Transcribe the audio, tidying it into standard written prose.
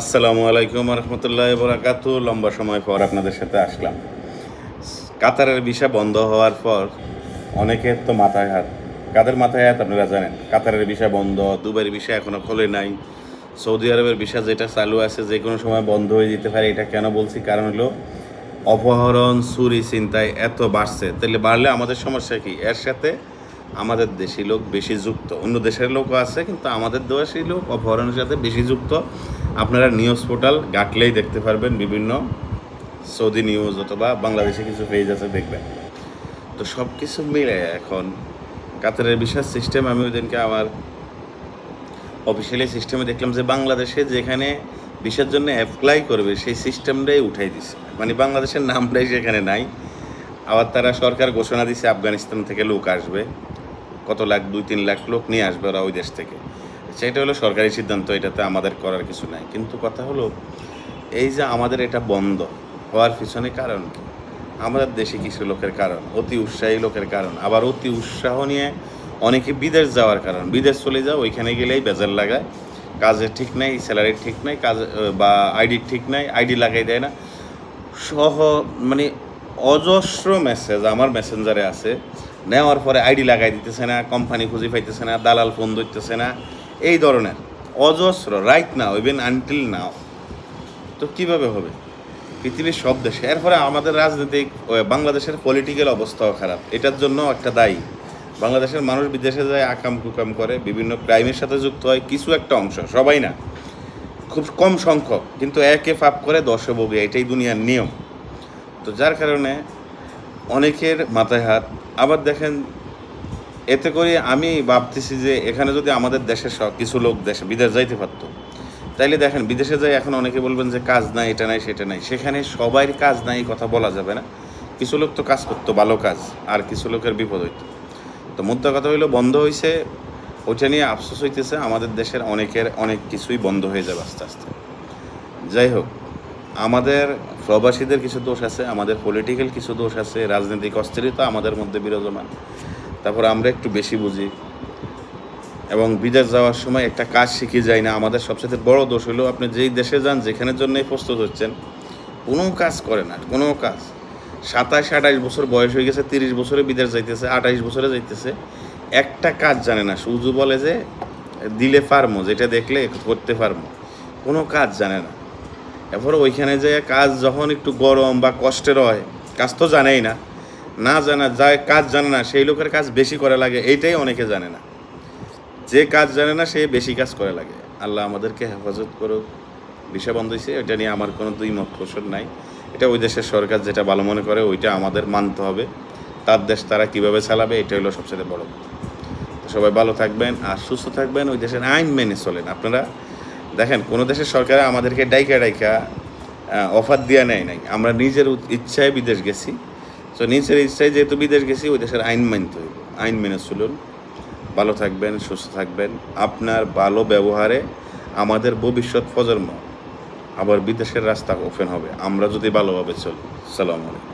আসসালামু আলাইকুম রহমতুল্লাহ বরাকাতু। লম্বা সময় পর আপনাদের সাথে আসলাম। কাতারের ভিসা বন্ধ হওয়ার পর অনেকের তো মাথায় হাত। কাদের মাথায় হাত আপনারা জানেন? কাতারের ভিসা বন্ধ, দুবাইয়ের ভিসা এখনও খোলে নাই, সৌদি আরবের ভিসা যেটা চালু আছে যে কোনো সময় বন্ধ হয়ে যেতে পারে। এটা কেন বলছি? কারণ হলো অপহরণ, চুরি, ছিনতাই এত বাড়ছে। তাহলে বাড়লে আমাদের সমস্যা কি? এর সাথে আমাদের দেশি লোক বেশি যুক্ত। অন্য দেশের লোকও আছে, কিন্তু আমাদের দেশি লোক অপহরণের সাথে বেশি যুক্ত। আপনারা নিউজ পোর্টাল ঘাটলেই দেখতে পারবেন, বিভিন্ন সৌদি নিউজ অথবা বাংলাদেশে কিছু পেজ আছে, দেখবেন। তো সব কিছু মিলে এখন কাতারের বিশাল সিস্টেম, আমি ওই দিনকে আমার অফিসিয়ালি সিস্টেমে দেখলাম যে বাংলাদেশে যেখানে ভিসার জন্য অ্যাপ্লাই করবে সেই সিস্টেমটাই উঠাই দিছে, মানে বাংলাদেশের নামটাই সেখানে নাই। আবার তারা সরকার ঘোষণা দিছে আফগানিস্তান থেকে লোক আসবে, কত লাখ, 2-3 লাখ লোক নিয়ে আসবে ওরা ওই দেশ থেকে। সেটা হলো সরকারি সিদ্ধান্ত, এটাতে আমাদের করার কিছু নাই। কিন্তু কথা হলো এই যে আমাদের এটা বন্ধ হওয়ার পিছনে কারণ কি? আমাদের দেশে কিছু লোকের কারণ, অতি উৎসাহী লোকের কারণ, আবার অতি উৎসাহ নিয়ে অনেকে বিদেশ যাওয়ার কারণ। বিদেশ চলে যাও, ওইখানে গেলেই বেজার লাগায়, কাজের ঠিক নাই, স্যালারির ঠিক নাই, কাজ বা আইডির ঠিক নাই, আইডি লাগাই দেয় না সহ, মানে অজস্র মেসেজ আমার মেসেঞ্জারে আছে। নেওয়ার পরে আইডি লাগাই দিতেছে না, কোম্পানি খুঁজে পাইতেছে না, দালাল ফোন ধরতেছে না, এই ধরনের অজস্র, right now, even until now. তো কীভাবে হবে পৃথিবীর সব দেশে? এরপরে আমাদের রাজনৈতিক, বাংলাদেশের পলিটিক্যাল অবস্থাও খারাপ। এটার জন্য একটা দায়ী বাংলাদেশের মানুষ বিদেশে যায়, আকাম কুকাম করে, বিভিন্ন ক্রাইমের সাথে যুক্ত হয় কিছু একটা অংশ, সবাই না, খুব কম সংখ্যক, কিন্তু একে ফাপ করে 10 ভোগে, এটাই দুনিয়ার নিয়ম। তো যার কারণে অনেকের মাথায় হাত। আবার দেখেন, এতে করে আমি ভাবতেছি যে এখানে যদি আমাদের দেশের কিছু লোক বিদেশ যাইতে পারতো, তাইলে দেখেন বিদেশে যাই এখন অনেকে বলবেন যে কাজ নাই, এটা নাই, সেটা নাই। সেখানে সবাই কাজ নাই কথা বলা যাবে না। কিছু লোক তো কাজ করতো, ভালো কাজ, আর কিছু লোকের বিপদ হইতো। তো মুদ্রা কথা হইলো বন্ধ হয়েছে, ওইটা নিয়ে আফসোস হইতেছে। আমাদের দেশের অনেকের অনেক কিছুই বন্ধ হয়ে যাবে আস্তে আস্তে। যাই হোক, আমাদের প্রবাসীদের কিছু দোষ আছে, আমাদের পলিটিক্যাল কিছু দোষ আছে, রাজনৈতিক অস্থিরতা আমাদের মধ্যে বিরাজমান। তারপর আমরা একটু বেশি বুঝি এবং বিদেশ যাওয়ার সময় একটা কাজ শিখে যাই না। আমাদের সবচেয়ে বড় দোষ হলো, আপনি যেই দেশে যান, যেখানের জন্যই প্রস্তুত হচ্ছেন, কোনো কাজ করে না, কোনো কাজ। 27-28 বছর বয়স হয়ে গেছে, 30 বছরে বিদেশ যাইতেছে, 28 বছরে যাইতেছে, একটা কাজ জানে না। শুধু বলে যে দিলে পারমো, যেটা দেখলে করতে পারমো, কোনো কাজ জানে না। এরপরে ওইখানে যে কাজ যখন একটু গরম বা কষ্টের হয়, কাজ তো জানেই না, না জানা যায়, কাজ জানে না, সেই লোকের কাজ বেশি করে লাগে, এইটাই অনেকে জানে না। যে কাজ জানে না সে বেশি কাজ করে লাগে। আল্লাহ আমাদেরকে হেফাজত করুক। ভিসা বন্ধ হয়েছে, ওইটা নিয়ে আমার কোনো দুই মত পোষণ নাই। এটা ওই দেশের সরকার যেটা ভালো মনে করে ওইটা আমাদের মানতে হবে। তার দেশ তারা কীভাবে চালাবে, এটা হলো সবচেয়ে বড়। সবাই ভালো থাকবেন আর সুস্থ থাকবেন, ওই দেশের আইন মেনে চলেন। আপনারা দেখেন, কোনো দেশের সরকার আমাদেরকে ডাইকা অফার দেওয়া নেয় নাই, আমরা নিজের ইচ্ছায় বিদেশ গেছি। তো নিজের ইচ্ছায় যেহেতু বিদেশ গেছি, ওই দেশের আইন মানতে হইব, আইন মেনে চলুন। ভালো থাকবেন, সুস্থ থাকবেন। আপনার ভালো ব্যবহারে আমাদের ভবিষ্যৎ প্রজন্ম আবার বিদেশের রাস্তা ওপেন হবে, আমরা যদি ভালোভাবে চলি। আসসালামু আলাইকুম।